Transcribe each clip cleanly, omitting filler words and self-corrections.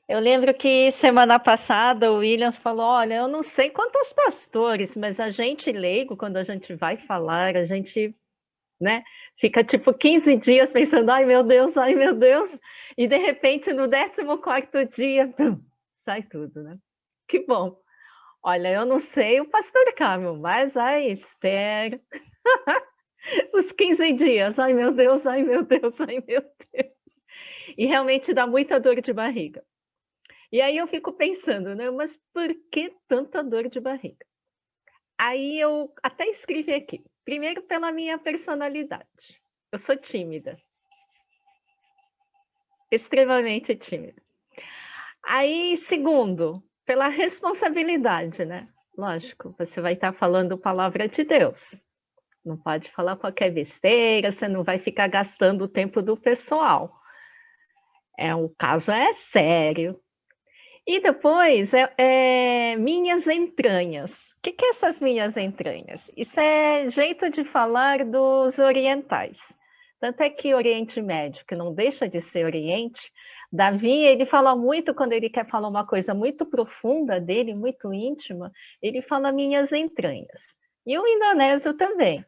Eu lembro que semana passada o Williams falou: olha, eu não sei quantos pastores, mas a gente leigo, quando a gente vai falar, a gente, né, fica tipo 15 dias pensando, ai meu Deus, e de repente no 14º dia, sai tudo, né? Que bom. Olha, eu não sei o pastor Carmo, mas ai, espero os 15 dias, ai meu Deus, ai meu Deus, ai meu Deus. E realmente dá muita dor de barriga. E aí eu fico pensando, né, mas por que tanta dor de barriga? Aí eu até escrevi aqui. Primeiro, pela minha personalidade. Eu sou tímida, extremamente tímida. Aí, segundo, pela responsabilidade, né? Lógico, você vai estar falando palavra de Deus. Não pode falar qualquer besteira, você não vai ficar gastando o tempo do pessoal. O caso é sério. E depois, minhas entranhas. O que é essas minhas entranhas? Isso é jeito de falar dos orientais. Tanto é que Oriente Médio, que não deixa de ser Oriente, Davi, ele fala muito, quando ele quer falar uma coisa muito profunda dele, muito íntima, ele fala minhas entranhas. E o indonésio também.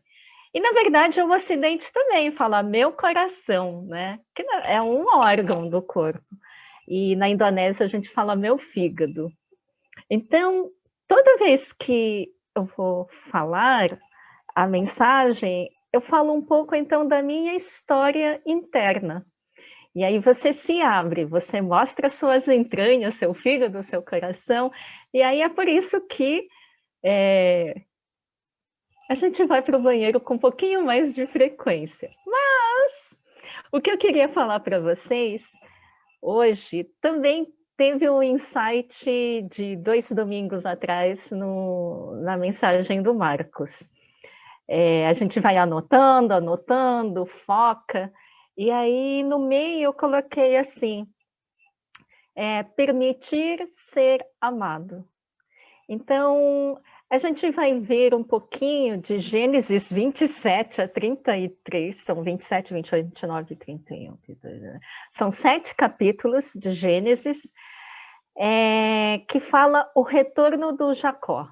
E, na verdade, o Ocidente também fala meu coração, né? Que é um órgão do corpo. E na Indonésia a gente fala meu fígado. Então, toda vez que eu vou falar a mensagem, eu falo um pouco então da minha história interna. E aí você se abre, você mostra suas entranhas, seu fígado, seu coração, e aí é por isso que a gente vai para o banheiro com um pouquinho mais de frequência. Mas o que eu queria falar para vocês hoje também teve um insight de 2 domingos atrás na mensagem do Marcos. A gente vai anotando, anotando, foca, e aí no meio eu coloquei assim, permitir ser amado. Então, a gente vai ver um pouquinho de Gênesis 27 a 33, são 27, 28, 29 e 31. São 7 capítulos de Gênesis, que fala o retorno do Jacó.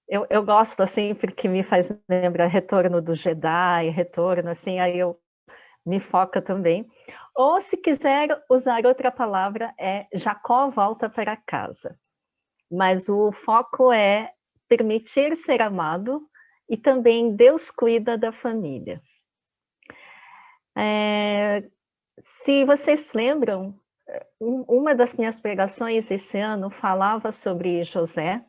Eu gosto, assim, porque me faz lembrar retorno do Jedi, retorno, assim, aí eu me foca também. Ou, se quiser usar outra palavra, Jacó volta para casa. Mas o foco é permitir ser amado e também Deus cuida da família. Se vocês lembram, uma das minhas pregações esse ano falava sobre José,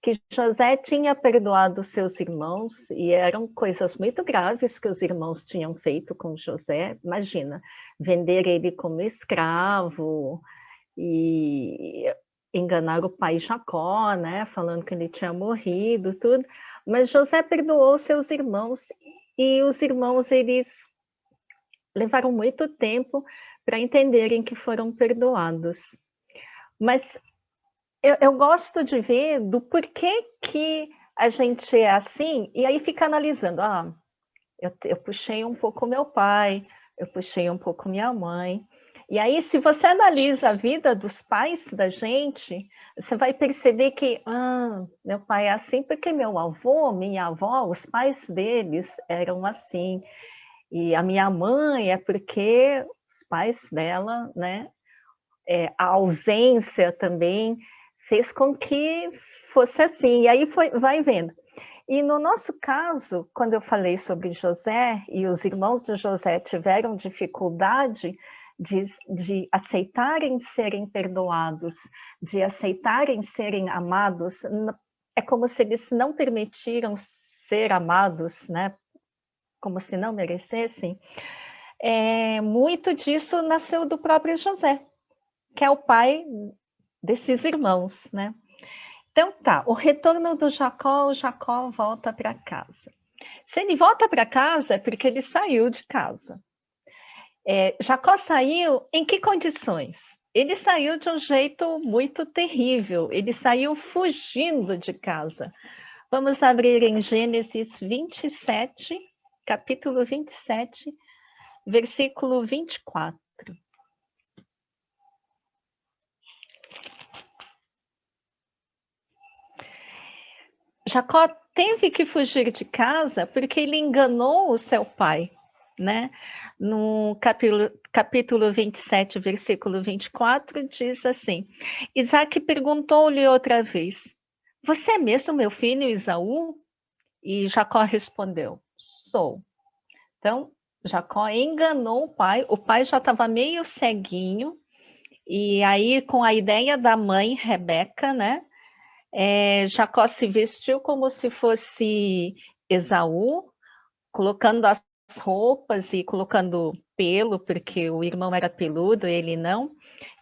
que José tinha perdoado seus irmãos e eram coisas muito graves que os irmãos tinham feito com José. Imagina, vender ele como escravo e enganar o pai Jacó, né, falando que ele tinha morrido, tudo. Mas José perdoou seus irmãos e os irmãos, eles levaram muito tempo para entenderem que foram perdoados. Mas eu gosto de ver do porquê que a gente é assim, e aí fica analisando, eu puxei um pouco meu pai, eu puxei um pouco minha mãe. E aí, se você analisa a vida dos pais da gente, você vai perceber que meu pai é assim porque meu avô, minha avó, os pais deles eram assim. E a minha mãe é porque os pais dela, né? A ausência também fez com que fosse assim. E aí vai vendo. E no nosso caso, quando eu falei sobre José, e os irmãos de José tiveram dificuldade de aceitarem serem perdoados, de aceitarem serem amados, é como se eles não permitiram ser amados, né? Como se não merecessem. Muito disso nasceu do próprio José, que é o pai desses irmãos, né? Então tá, o retorno do Jacó, o Jacó volta para casa. Se ele volta para casa é porque ele saiu de casa. Jacó saiu em que condições? Ele saiu de um jeito muito terrível, ele saiu fugindo de casa. Vamos abrir em Gênesis 27, capítulo 27, versículo 24. Jacó teve que fugir de casa porque ele enganou o seu pai, né? No capítulo 27, versículo 24, diz assim: Isaac perguntou-lhe outra vez: Você é mesmo meu filho Esaú? E Jacó respondeu: Sou. Então, Jacó enganou o pai já estava meio ceguinho, e aí, com a ideia da mãe, Rebeca, né? Jacó se vestiu como se fosse Esaú, colocando as roupas e colocando pelo, porque o irmão era peludo, ele não.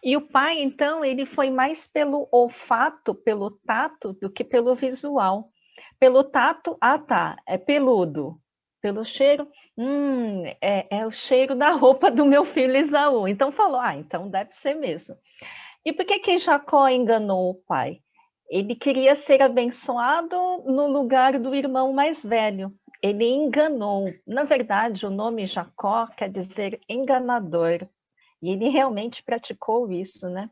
E o pai, então, ele foi mais pelo olfato, pelo tato, do que pelo visual. Pelo tato, tá, é peludo. Pelo cheiro, é o cheiro da roupa do meu filho Esaú. Então falou, então deve ser mesmo. E por que Jacó enganou o pai? Ele queria ser abençoado no lugar do irmão mais velho. Ele enganou. Na verdade, o nome Jacó quer dizer enganador. E ele realmente praticou isso, né?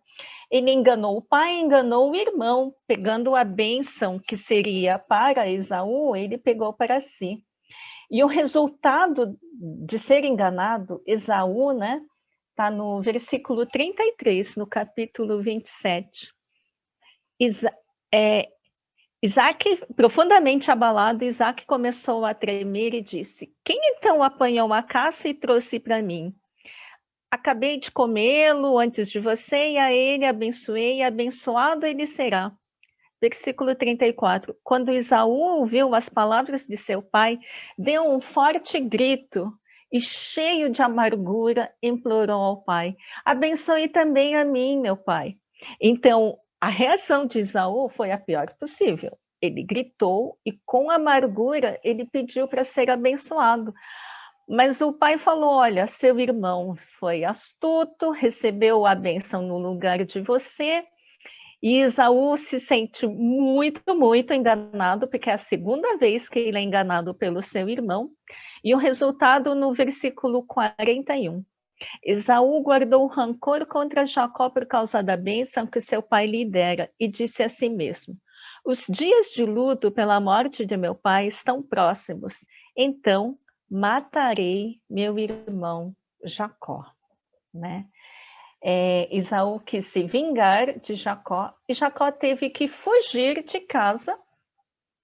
Ele enganou o pai, enganou o irmão, pegando a bênção que seria para Esaú, ele pegou para si. E o resultado de ser enganado, Esaú, né? Está no versículo 33, no capítulo 27. Isaac, profundamente abalado, Isaac começou a tremer e disse: Quem então apanhou a caça e trouxe para mim? Acabei de comê-lo antes de você, e a ele abençoei, e abençoado ele será. Versículo 34. Quando Esaú ouviu as palavras de seu pai, deu um forte grito e, cheio de amargura, implorou ao pai: Abençoe também a mim, meu pai. Então, a reação de Esaú foi a pior possível. Ele gritou e, com amargura, ele pediu para ser abençoado. Mas o pai falou: Olha, seu irmão foi astuto, recebeu a bênção no lugar de você. E Esaú se sente muito, muito enganado, porque é a segunda vez que ele é enganado pelo seu irmão. E o resultado no versículo 41. Esaú guardou rancor contra Jacó por causa da bênção que seu pai lhe dera, e disse a si mesmo: Os dias de luto pela morte de meu pai estão próximos, então matarei meu irmão Jacó, né? Esaú quis se vingar de Jacó, e Jacó teve que fugir de casa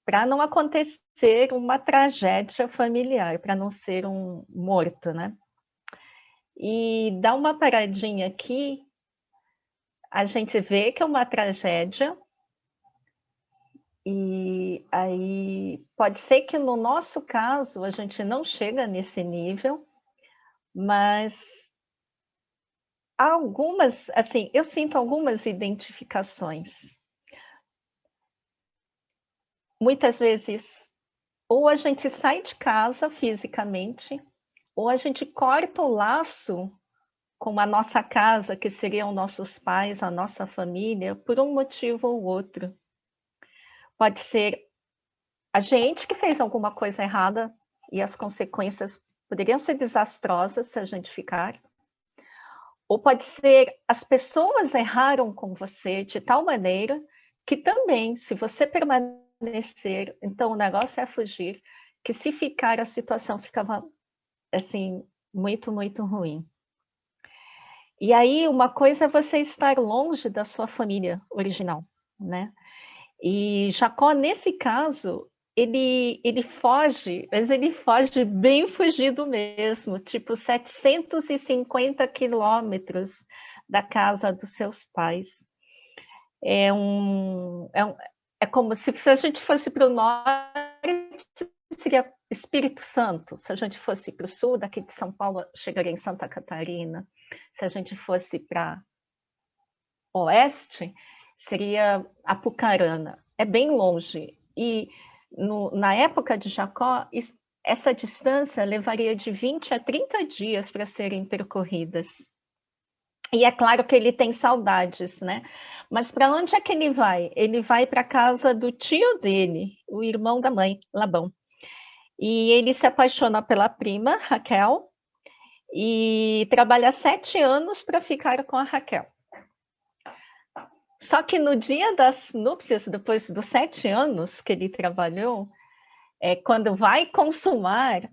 para não acontecer uma tragédia familiar, para não ser um morto, né? E dá uma paradinha aqui, a gente vê que é uma tragédia, e aí pode ser que no nosso caso a gente não chega nesse nível, mas há algumas, assim, eu sinto algumas identificações. Muitas vezes, ou a gente sai de casa fisicamente, ou a gente corta o laço com a nossa casa, que seriam nossos pais, a nossa família, por um motivo ou outro. Pode ser a gente que fez alguma coisa errada e as consequências poderiam ser desastrosas se a gente ficar. Ou pode ser as pessoas erraram com você de tal maneira que também, se você permanecer, então o negócio é fugir, que se ficar a situação ficava assim muito, muito ruim. E aí uma coisa é você estar longe da sua família original, né? E Jacó, nesse caso, ele foge, mas ele foge bem fugido mesmo, tipo 750 quilômetros da casa dos seus pais. É como se a gente fosse para o norte, seria Espírito Santo. Se a gente fosse para o sul, daqui de São Paulo, chegaria em Santa Catarina. Se a gente fosse para oeste, seria Apucarana. É bem longe. E na época de Jacó, essa distância levaria de 20 a 30 dias para serem percorridas. E é claro que ele tem saudades, né? Mas para onde é que ele vai? Ele vai para a casa do tio dele, o irmão da mãe, Labão. E ele se apaixona pela prima, Raquel, e trabalha 7 anos para ficar com a Raquel. Só que no dia das núpcias, depois dos 7 anos que ele trabalhou, quando vai consumar,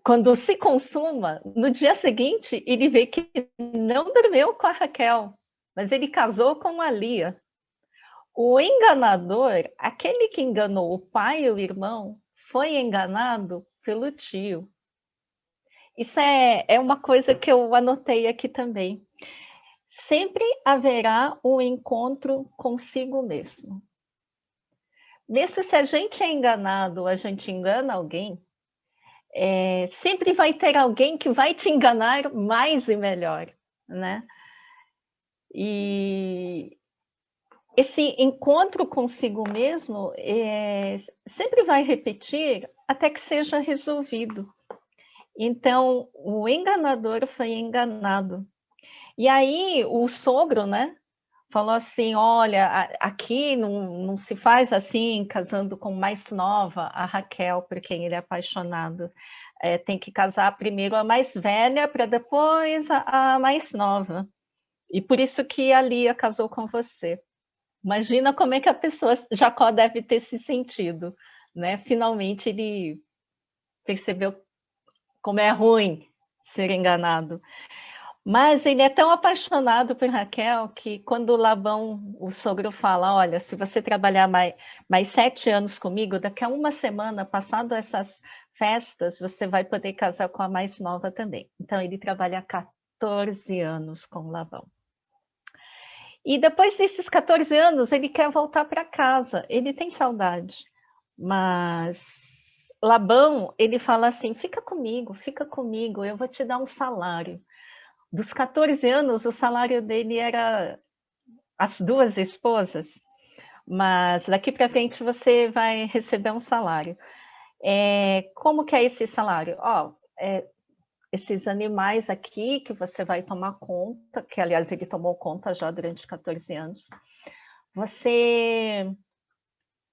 quando se consuma, no dia seguinte, ele vê que não dormiu com a Raquel, mas ele casou com a Lia. O enganador, aquele que enganou o pai e o irmão, foi enganado pelo tio. Isso é uma coisa que eu anotei aqui também. Sempre haverá um encontro consigo mesmo. Mesmo se a gente é enganado, a gente engana alguém, sempre vai ter alguém que vai te enganar mais e melhor, né? E esse encontro consigo mesmo sempre vai repetir até que seja resolvido. Então, o enganador foi enganado. E aí, o sogro, né, falou assim: olha, aqui não se faz assim, casando com mais nova, a Raquel, por quem ele é apaixonado. Tem que casar primeiro a mais velha, para depois a mais nova. E por isso que a Lia casou com você. Imagina como é que a pessoa, Jacó deve ter se sentido, né? Finalmente ele percebeu como é ruim ser enganado. Mas ele é tão apaixonado por Raquel que quando Labão, o sogro, fala: olha, se você trabalhar mais 7 anos comigo, daqui a uma semana, passado essas festas, você vai poder casar com a mais nova também. Então ele trabalha 14 anos com Labão. E depois desses 14 anos, ele quer voltar para casa, ele tem saudade. Mas Labão, ele fala assim: fica comigo, eu vou te dar um salário. Dos 14 anos, o salário dele era as 2 esposas, mas daqui para frente você vai receber um salário. Como que é esse salário? Esses animais aqui que você vai tomar conta, que aliás ele tomou conta já durante 14 anos, você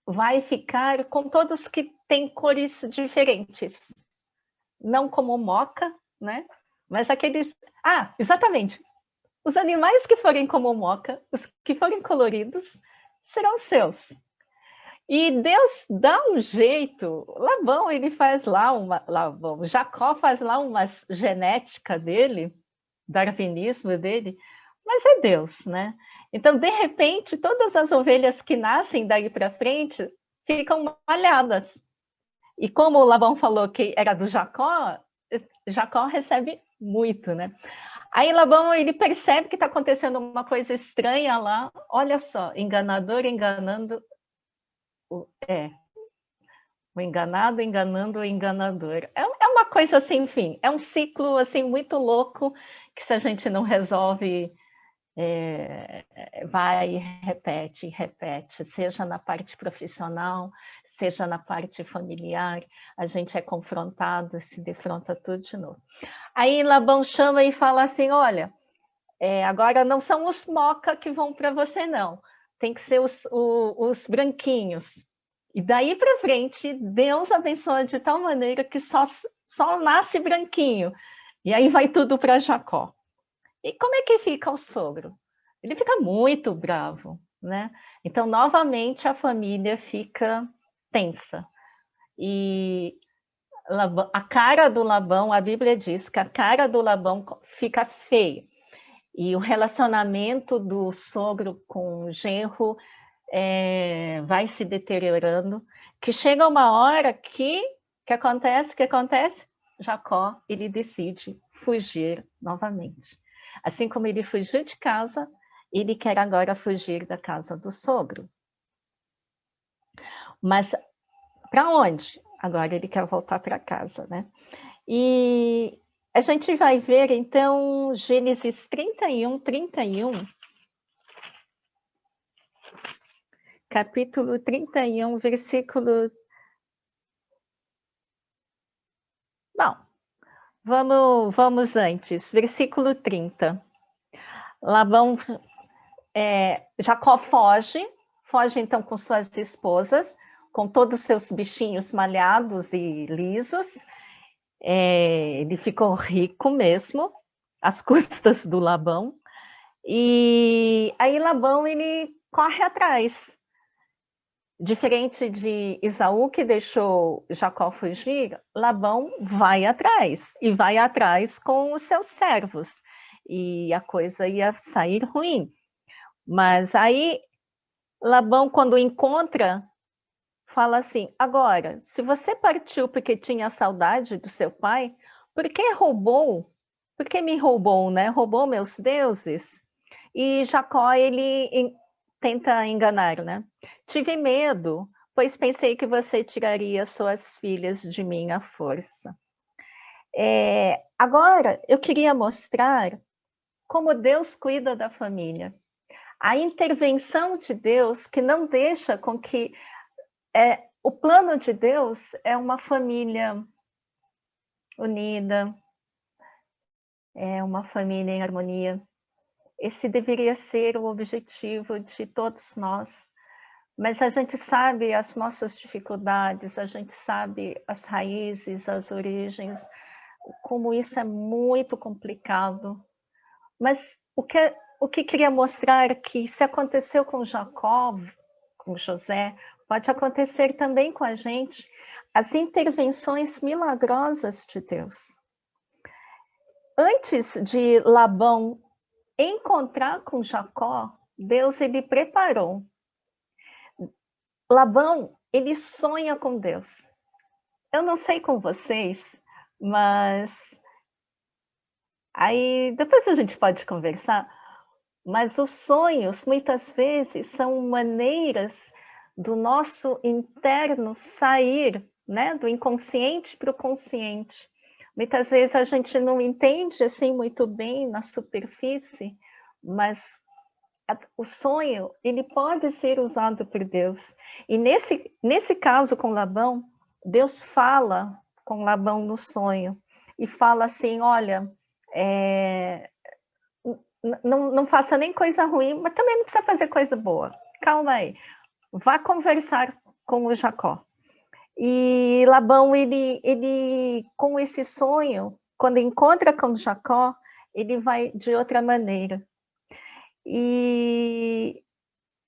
vai ficar com todos que têm cores diferentes, não como moca, né? Mas aqueles... exatamente. Os animais que forem como moca, os que forem coloridos, serão seus. E Deus dá um jeito. Labão, ele faz lá Jacó faz lá uma genética dele, darwinismo dele, mas é Deus, né? Então, de repente, todas as ovelhas que nascem daí para frente ficam malhadas. E como o Labão falou que era do Jacó, Jacó recebe muito, né? Aí Labão, ele percebe que está acontecendo uma coisa estranha lá. Olha só, enganador enganando o enganado enganando o enganador. É uma coisa assim, enfim, é um ciclo assim muito louco que se a gente não resolve, vai, repete, seja na parte profissional, seja na parte familiar, a gente é confrontado, se defronta tudo de novo. Aí Labão chama e fala assim: olha, agora não são os moca que vão para você, não. Tem que ser os branquinhos. E daí para frente, Deus abençoa de tal maneira que só nasce branquinho. E aí vai tudo para Jacó. E como é que fica o sogro? Ele fica muito bravo, né? Então, novamente, a família fica tensa. E a cara do Labão, a Bíblia diz que a cara do Labão fica feia. E o relacionamento do sogro com o genro vai se deteriorando, que chega uma hora que acontece? Jacó, ele decide fugir novamente. Assim como ele fugiu de casa, ele quer agora fugir da casa do sogro. Mas para onde? Agora ele quer voltar para casa, né? E a gente vai ver, então, Gênesis 31, capítulo 31, versículo... Bom, vamos antes, versículo 30. Labão, Jacó foge então com suas esposas, com todos os seus bichinhos malhados e lisos. Ele ficou rico mesmo, às custas do Labão. E aí Labão, ele corre atrás. Diferente de Esaú, que deixou Jacó fugir, Labão vai atrás, e vai atrás com os seus servos. E a coisa ia sair ruim. Mas aí Labão, quando encontra, fala assim: agora, se você partiu porque tinha saudade do seu pai, por que roubou? Por que me roubou, né? Roubou meus deuses? E Jacó, ele tenta enganar, né? Tive medo, pois pensei que você tiraria suas filhas de mim à força. Agora, eu queria mostrar como Deus cuida da família. A intervenção de Deus que não deixa com que o plano de Deus é uma família unida, é uma família em harmonia. Esse deveria ser o objetivo de todos nós. Mas a gente sabe as nossas dificuldades, a gente sabe as raízes, as origens, como isso é muito complicado. Mas o que queria mostrar é que se aconteceu com Jacó, com José, pode acontecer também com a gente, as intervenções milagrosas de Deus. Antes de Labão encontrar com Jacó, Deus ele preparou. Labão, ele sonha com Deus. Eu não sei com vocês, mas aí depois a gente pode conversar, mas os sonhos muitas vezes são maneiras do nosso interno sair, né, do inconsciente para o consciente. Muitas vezes a gente não entende assim muito bem na superfície, mas o sonho ele pode ser usado por Deus. E nesse caso com Labão, Deus fala com Labão no sonho e fala assim: olha, não faça nem coisa ruim, mas também não precisa fazer coisa boa. Calma aí, vá conversar com o Jacó. E Labão, ele com esse sonho, quando encontra com Jacó, ele vai de outra maneira. E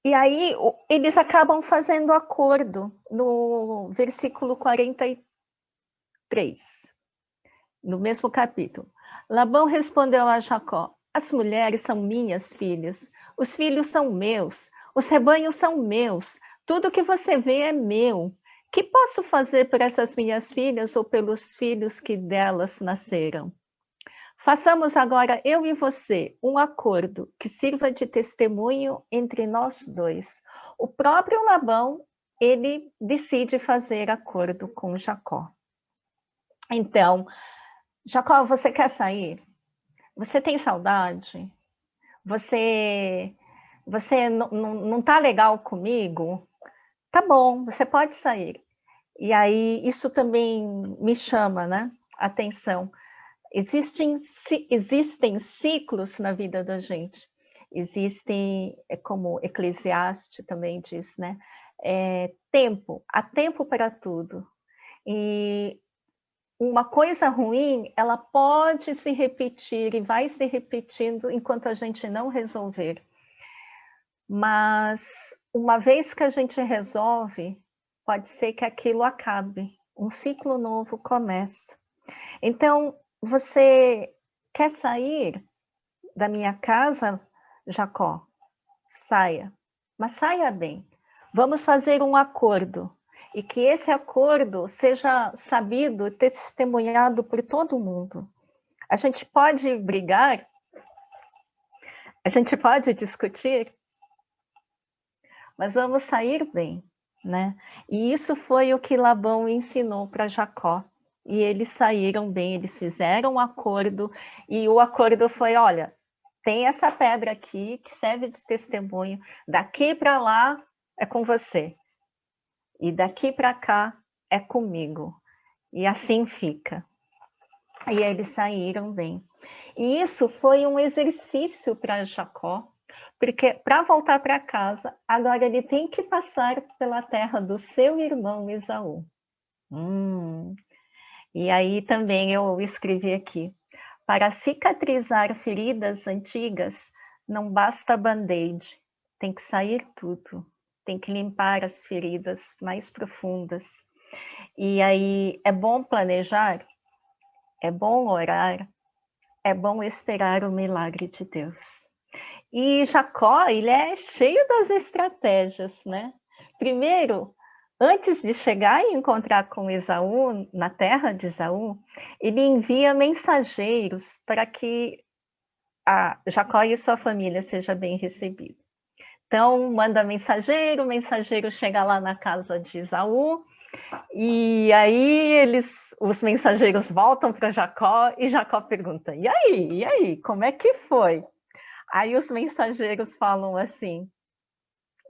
aí eles acabam fazendo acordo no versículo 43, no mesmo capítulo. Labão respondeu a Jacó: as mulheres são minhas filhas, os filhos são meus, os rebanhos são meus, tudo que você vê é meu. Que posso fazer por essas minhas filhas ou pelos filhos que delas nasceram? Façamos agora, eu e você, um acordo que sirva de testemunho entre nós dois. O próprio Labão, ele decide fazer acordo com Jacó. Então, Jacó, você quer sair? Você tem saudade? Você não está legal comigo? Tá bom, você pode sair. E aí, isso também me chama, né, atenção. Existem ciclos na vida da gente. Existem, como Eclesiastes também diz, né? Tempo, há tempo para tudo. E uma coisa ruim, ela pode se repetir e vai se repetindo enquanto a gente não resolver. Mas uma vez que a gente resolve, pode ser que aquilo acabe, um ciclo novo começa. Então, você quer sair da minha casa, Jacó? Saia, mas saia bem. Vamos fazer um acordo e que esse acordo seja sabido, testemunhado por todo mundo. A gente pode brigar, a gente pode discutir, mas vamos sair bem, né? E isso foi o que Labão ensinou para Jacó. E eles saíram bem, eles fizeram um acordo, e o acordo foi: olha, tem essa pedra aqui que serve de testemunho, daqui para lá é com você, e daqui para cá é comigo. E assim fica. E eles saíram bem. E isso foi um exercício para Jacó, porque para voltar para casa, agora ele tem que passar pela terra do seu irmão Esaú. E aí também eu escrevi aqui: para cicatrizar feridas antigas, não basta band-aid, tem que sair tudo, tem que limpar as feridas mais profundas. E aí é bom planejar, é bom orar, é bom esperar o milagre de Deus. E Jacó, ele é cheio das estratégias, né? Primeiro, antes de chegar e encontrar com Esaú, na terra de Esaú, ele envia mensageiros para que Jacó e sua família seja bem recebido. Então, manda mensageiro, o mensageiro chega lá na casa de Esaú, e aí os mensageiros voltam para Jacó, e Jacó pergunta, e aí, como é que foi? Aí os mensageiros falam assim,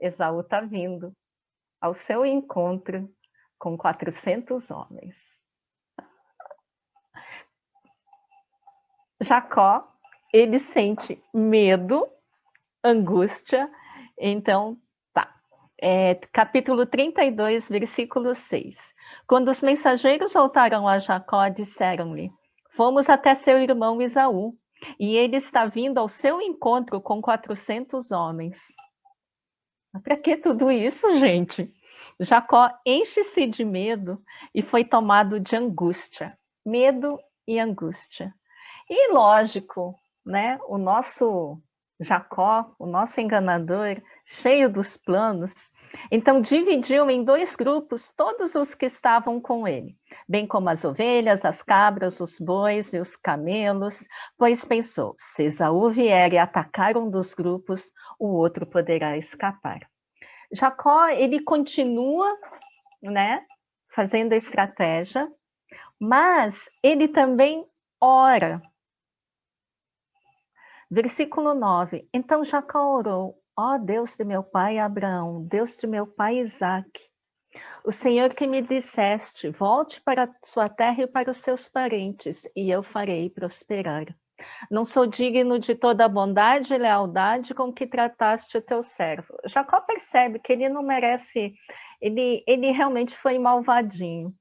Esaú está vindo ao seu encontro com 400 homens. Jacó, ele sente medo, angústia, então, tá. Capítulo 32, versículo 6. Quando os mensageiros voltaram a Jacó, disseram-lhe, fomos até seu irmão Esaú, e ele está vindo ao seu encontro com 400 homens. Para que tudo isso, gente? Jacó enche-se de medo e foi tomado de angústia. Medo e angústia. E lógico, né? O nosso Jacó, o nosso enganador, cheio dos planos, então dividiu em 2 grupos todos os que estavam com ele, bem como as ovelhas, as cabras, os bois e os camelos, pois pensou, se Esaú vier e atacar um dos grupos, o outro poderá escapar. Jacó, ele continua, né, fazendo a estratégia, mas ele também ora. Versículo 9. Então Jacó orou, ó Deus de meu pai Abraão, Deus de meu pai Isaque, o Senhor que me disseste, volte para sua terra e para os seus parentes, e eu farei prosperar. Não sou digno de toda a bondade e lealdade com que trataste o teu servo. Jacó percebe que ele não merece, ele realmente foi malvadinho.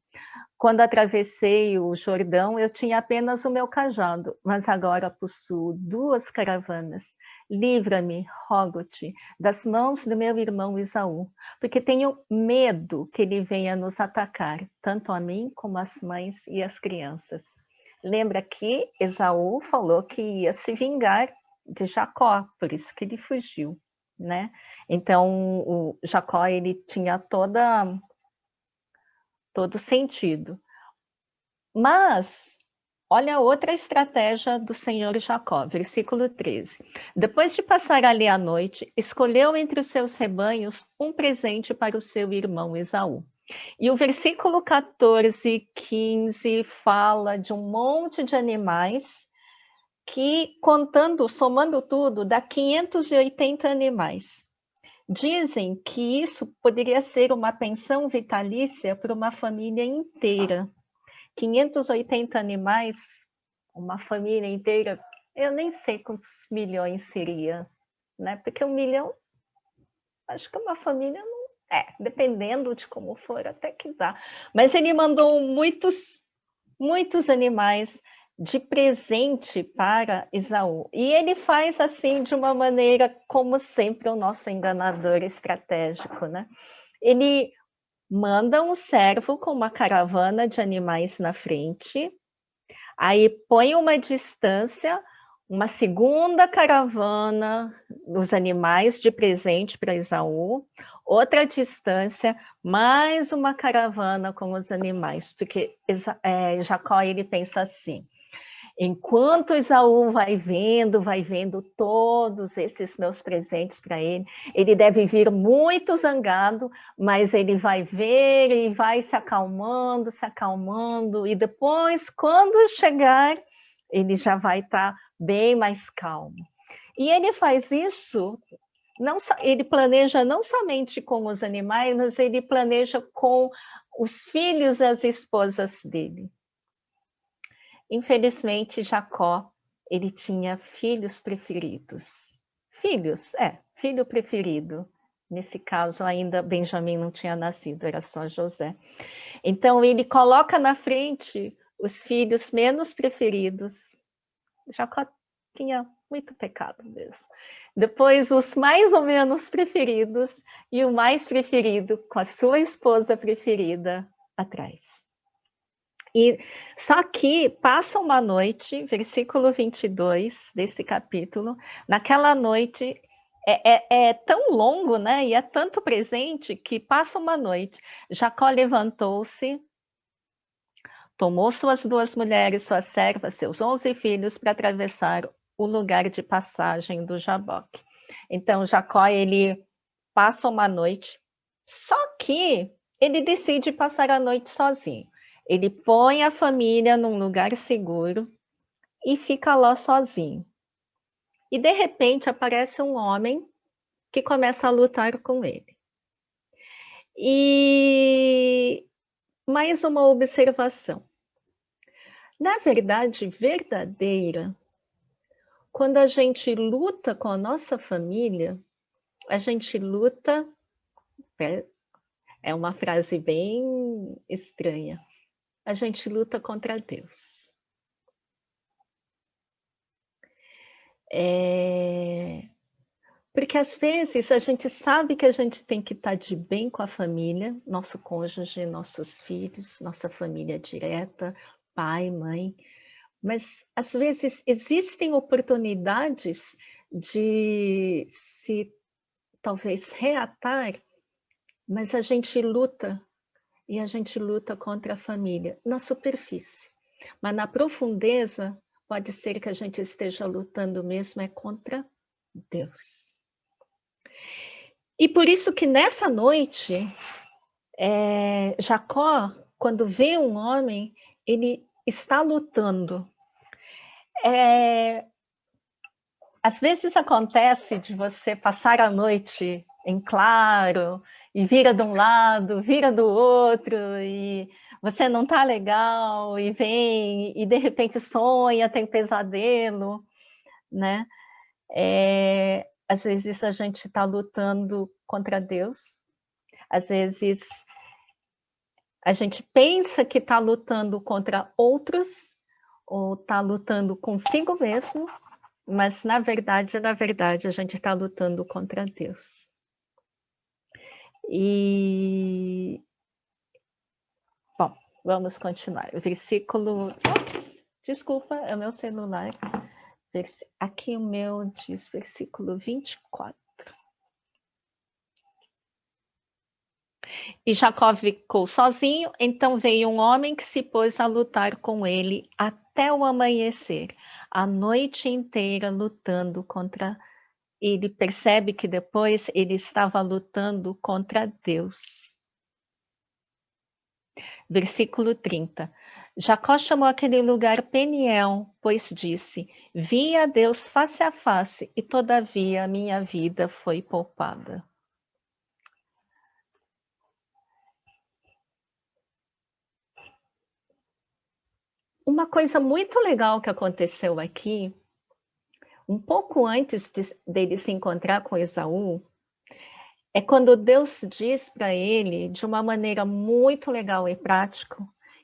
Quando atravessei o Jordão, eu tinha apenas o meu cajado, mas agora possuo 2 caravanas. Livra-me, rogo-te, das mãos do meu irmão Esaú, porque tenho medo que ele venha nos atacar, tanto a mim como as mães e as crianças. Lembra que Esaú falou que ia se vingar de Jacó, por isso que ele fugiu, né? Então, o Jacó, ele tinha todo sentido. Mas, olha outra estratégia do Senhor Jacó, versículo 13. Depois de passar ali a noite, escolheu entre os seus rebanhos um presente para o seu irmão Esaú. E o versículo 14, 15 fala de um monte de animais que, somando tudo, dá 580 animais. Dizem que isso poderia ser uma pensão vitalícia para uma família inteira. 580 animais, uma família inteira, eu nem sei quantos milhões seria, né? Porque 1 milhão, acho que uma família não... dependendo de como for, até que dá. Mas ele mandou muitos animais de presente para Esaú. E ele faz assim de uma maneira, como sempre, o nosso enganador estratégico, né? Ele manda um servo com uma caravana de animais na frente, aí põe uma distância, uma segunda caravana dos animais de presente para Esaú, outra distância, mais uma caravana com os animais, porque Jacó ele pensa assim, enquanto Esaú vai vendo todos esses meus presentes para ele, ele deve vir muito zangado, mas ele vai ver e vai se acalmando, e depois, quando chegar, ele já vai estar bem mais calmo. E ele faz isso, ele planeja não somente com os animais, mas ele planeja com os filhos e as esposas dele. Infelizmente, Jacó, ele tinha filhos preferidos. Filho preferido. Nesse caso, ainda Benjamim não tinha nascido, era só José. Então, ele coloca na frente os filhos menos preferidos. Jacó tinha muito pecado mesmo. depois os mais ou menos preferidos e o mais preferido com a sua esposa preferida atrás. E só que passa uma noite, versículo 22 desse capítulo, naquela noite é tão longo, né? E é tanto presente que passa uma noite. Jacó levantou-se, tomou suas 2 mulheres, suas servas, seus 11 filhos para atravessar o lugar de passagem do Jaboque. Então Jacó ele passa uma noite, só que ele decide passar a noite sozinho. Ele põe a família num lugar seguro e fica lá sozinho. E de repente aparece um homem que começa a lutar com ele. E mais uma observação. Na verdade verdadeira, quando a gente luta com a nossa família, a gente luta. É uma frase bem estranha. A gente luta contra Deus. Porque às vezes a gente sabe que a gente tem que estar de bem com a família, nosso cônjuge, nossos filhos, nossa família direta, pai, mãe, mas às vezes existem oportunidades de se talvez reatar, mas a gente luta e a gente luta contra a família na superfície, mas na profundeza pode ser que a gente esteja lutando mesmo contra Deus. E por isso que nessa noite, Jacó, quando vê um homem, ele está lutando. Às vezes acontece de você passar a noite em claro, e vira de um lado, vira do outro, e você não está legal, e vem, e de repente sonha, tem pesadelo, né? Às vezes a gente está lutando contra Deus, às vezes a gente pensa que está lutando contra outros, ou está lutando consigo mesmo, mas na verdade, a gente está lutando contra Deus. E bom, vamos continuar. Versículo. Ops, desculpa, é o meu celular. Aqui o meu diz versículo 24. E Jacó ficou sozinho, então veio um homem que se pôs a lutar com ele até o amanhecer, a noite inteira lutando contra. Ele percebe que depois ele estava lutando contra Deus. Versículo 30. Jacó chamou aquele lugar Peniel, pois disse: vi a Deus face a face, e todavia a minha vida foi poupada. Uma coisa muito legal que aconteceu aqui, um pouco antes dele se encontrar com Esaú, é quando Deus diz para ele, de uma maneira muito legal e prática,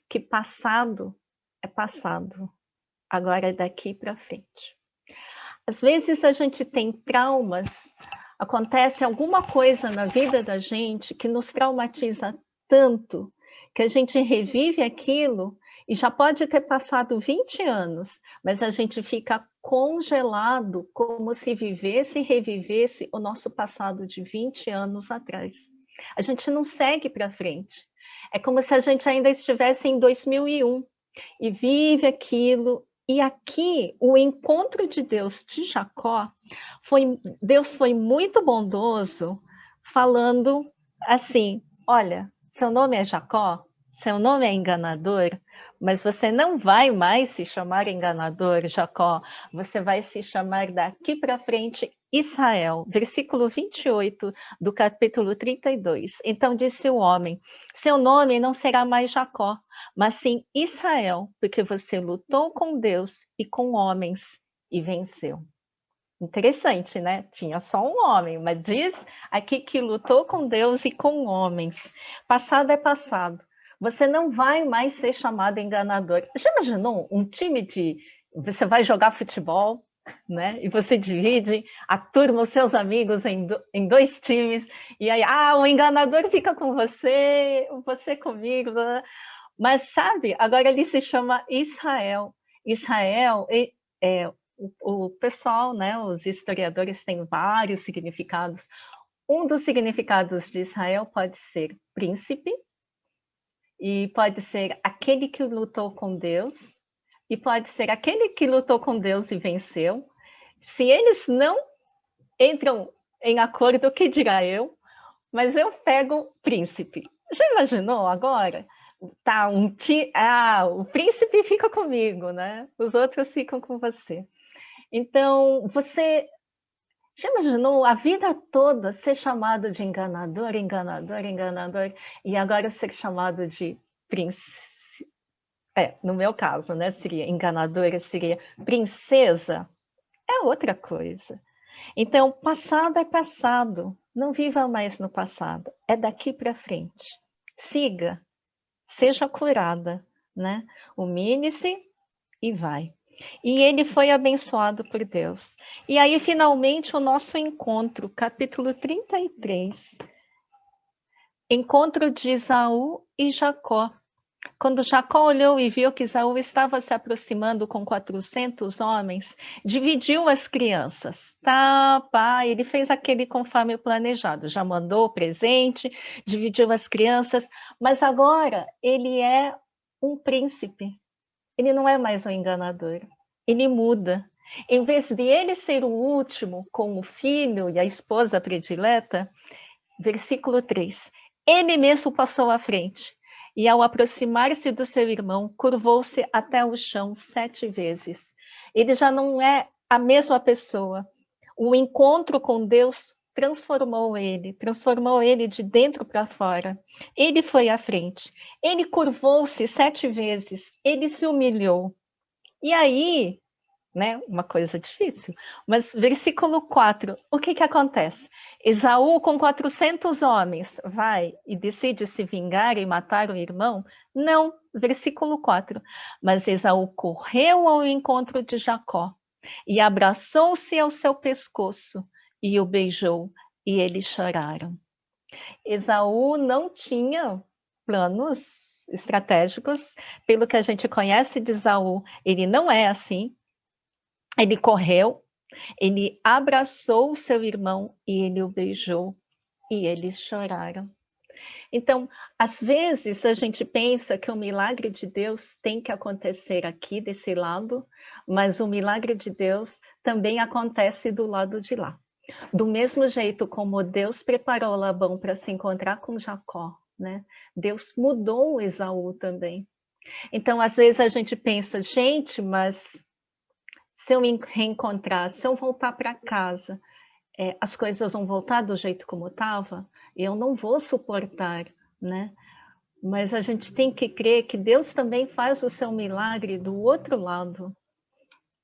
que passado é passado, agora é daqui para frente. Às vezes a gente tem traumas, acontece alguma coisa na vida da gente que nos traumatiza tanto, que a gente revive aquilo e já pode ter passado 20 anos, mas a gente fica congelado como se vivesse e revivesse o nosso passado de 20 anos atrás. A gente não segue para frente. É como se a gente ainda estivesse em 2001 e vive aquilo. E aqui, o encontro de Deus de Jacó, Deus foi muito bondoso, falando assim: olha, seu nome é Jacó, seu nome é enganador, mas você não vai mais se chamar enganador, Jacó, você vai se chamar daqui para frente Israel. Versículo 28 do capítulo 32. Então disse o homem: seu nome não será mais Jacó, mas sim Israel, porque você lutou com Deus e com homens e venceu. Interessante, né? Tinha só um homem, mas diz aqui que lutou com Deus e com homens. Passado é passado. Você não vai mais ser chamado enganador. Já imaginou um time de... Você vai jogar futebol, né? E você divide a turma, os seus amigos em dois times, e aí, o enganador fica com você, você comigo, blá, blá. Mas sabe, agora ele se chama Israel. Israel é o pessoal, né? Os historiadores têm vários significados. Um dos significados de Israel pode ser príncipe, e pode ser aquele que lutou com Deus, e pode ser aquele que lutou com Deus e venceu. Se eles não entram em acordo, o que dirá eu? Mas eu pego príncipe. Já imaginou agora? Tá, o príncipe fica comigo, né? Os outros ficam com você. Então, você já imaginou a vida toda ser chamado de enganador, enganador, enganador, e agora ser chamado de príncipe? No meu caso, né? Seria enganadora, seria princesa. É outra coisa. Então, passado é passado. Não viva mais no passado. É daqui para frente. Siga, seja curada, né? Humilhe-se e vai. E ele foi abençoado por Deus. E aí, finalmente, o nosso encontro, capítulo 33. Encontro de Esaú e Jacó. Quando Jacó olhou e viu que Esaú estava se aproximando com 400 homens, dividiu as crianças. Tá, pai, ele fez aquele conforme planejado, já mandou o presente, dividiu as crianças, mas agora ele é um príncipe. Ele não é mais um enganador. Ele muda. Em vez de ele ser o último com o filho e a esposa predileta, versículo 3, ele mesmo passou à frente. E ao aproximar-se do seu irmão, curvou-se até o chão 7 vezes. Ele já não é a mesma pessoa. O encontro com Deus transformou ele de dentro para fora. Ele foi à frente. Ele curvou-se 7 vezes. Ele se humilhou. E aí, né, uma coisa difícil, mas versículo 4, o que acontece? Esaú, com 400 homens, vai e decide se vingar e matar o irmão? Não, versículo 4. Mas Esaú correu ao encontro de Jacó e abraçou-se ao seu pescoço e o beijou, e eles choraram. Esaú não tinha planos estratégicos, pelo que a gente conhece de Esaú, ele não é assim. Ele correu, ele abraçou o seu irmão e ele o beijou, e eles choraram. Então, às vezes a gente pensa que o milagre de Deus tem que acontecer aqui desse lado, mas o milagre de Deus também acontece do lado de lá. Do mesmo jeito como Deus preparou Labão para se encontrar com Jacó, né? Deus mudou Esaú também. Então, às vezes a gente pensa, gente, mas se eu me reencontrar, se eu voltar para casa, as coisas vão voltar do jeito como estava? Eu não vou suportar, né? Mas a gente tem que crer que Deus também faz o seu milagre do outro lado.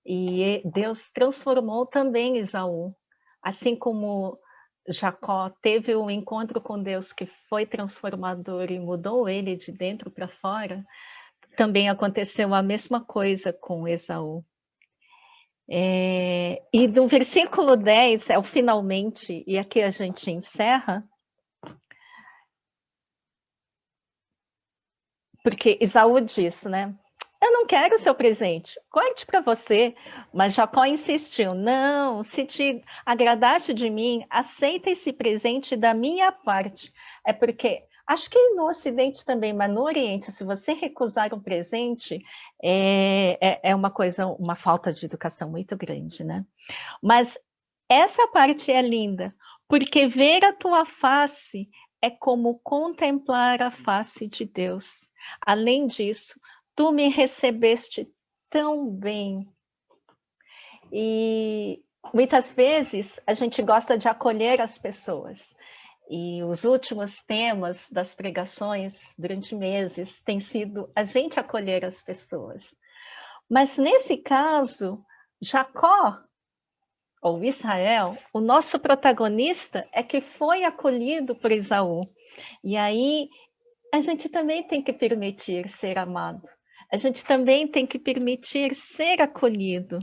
E Deus transformou também Esaú. Assim como Jacó teve um encontro com Deus que foi transformador e mudou ele de dentro para fora, também aconteceu a mesma coisa com Esaú. E do versículo 10, é o finalmente, e aqui a gente encerra, porque Esaú diz, né? Eu não quero o seu presente, guarde para você. Mas Jacó insistiu, não, se te agradaste de mim, aceita esse presente da minha parte. É porque, acho que no Ocidente também, mas no Oriente, se você recusar um presente, é uma coisa, uma falta de educação muito grande, né? Mas essa parte é linda, porque ver a tua face é como contemplar a face de Deus. Além disso, tu me recebeste tão bem. E muitas vezes a gente gosta de acolher as pessoas. E os últimos temas das pregações durante meses têm sido a gente acolher as pessoas. Mas nesse caso, Jacó, ou Israel, o nosso protagonista é que foi acolhido por Esaú. E aí a gente também tem que permitir ser amado. A gente também tem que permitir ser acolhido.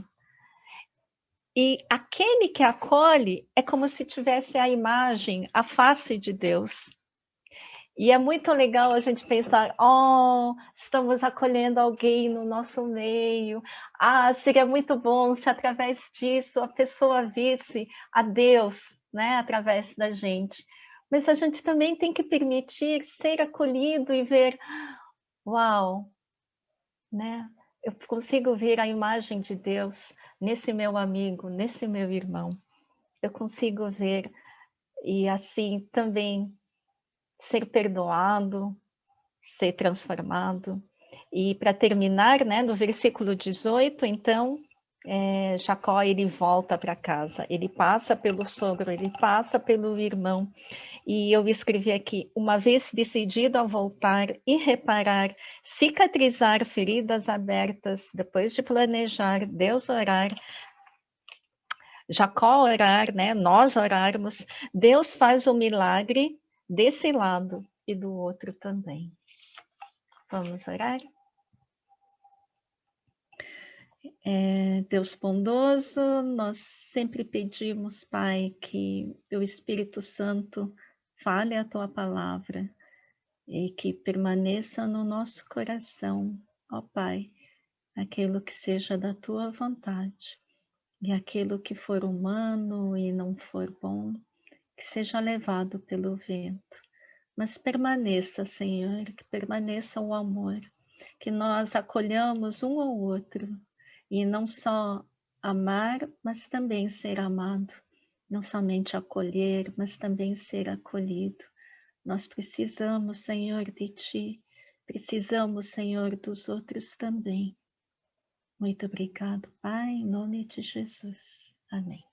E aquele que acolhe é como se tivesse a imagem, a face de Deus. E é muito legal a gente pensar, oh, estamos acolhendo alguém no nosso meio. Ah, seria muito bom se através disso a pessoa visse a Deus, né, através da gente. Mas a gente também tem que permitir ser acolhido e ver, uau, né? Eu consigo ver a imagem de Deus nesse meu amigo, nesse meu irmão. Eu consigo ver e assim também ser perdoado, ser transformado. E para terminar, né, no versículo 18, então, Jacó ele volta para casa, ele passa pelo sogro, ele passa pelo irmão, e eu escrevi aqui, uma vez decidido a voltar e reparar, cicatrizar feridas abertas, depois de planejar, Deus orar, Jacó orar, né, nós orarmos, Deus faz o milagre desse lado e do outro também. Vamos orar? Deus bondoso, nós sempre pedimos, Pai, que o Espírito Santo fale a Tua palavra e que permaneça no nosso coração, ó Pai, aquilo que seja da Tua vontade e aquilo que for humano e não for bom, que seja levado pelo vento. Mas permaneça, Senhor, que permaneça o amor, que nós acolhamos um ao outro, e não só amar, mas também ser amado. Não somente acolher, mas também ser acolhido. Nós precisamos, Senhor, de Ti. Precisamos, Senhor, dos outros também. Muito obrigado, Pai, em nome de Jesus. Amém.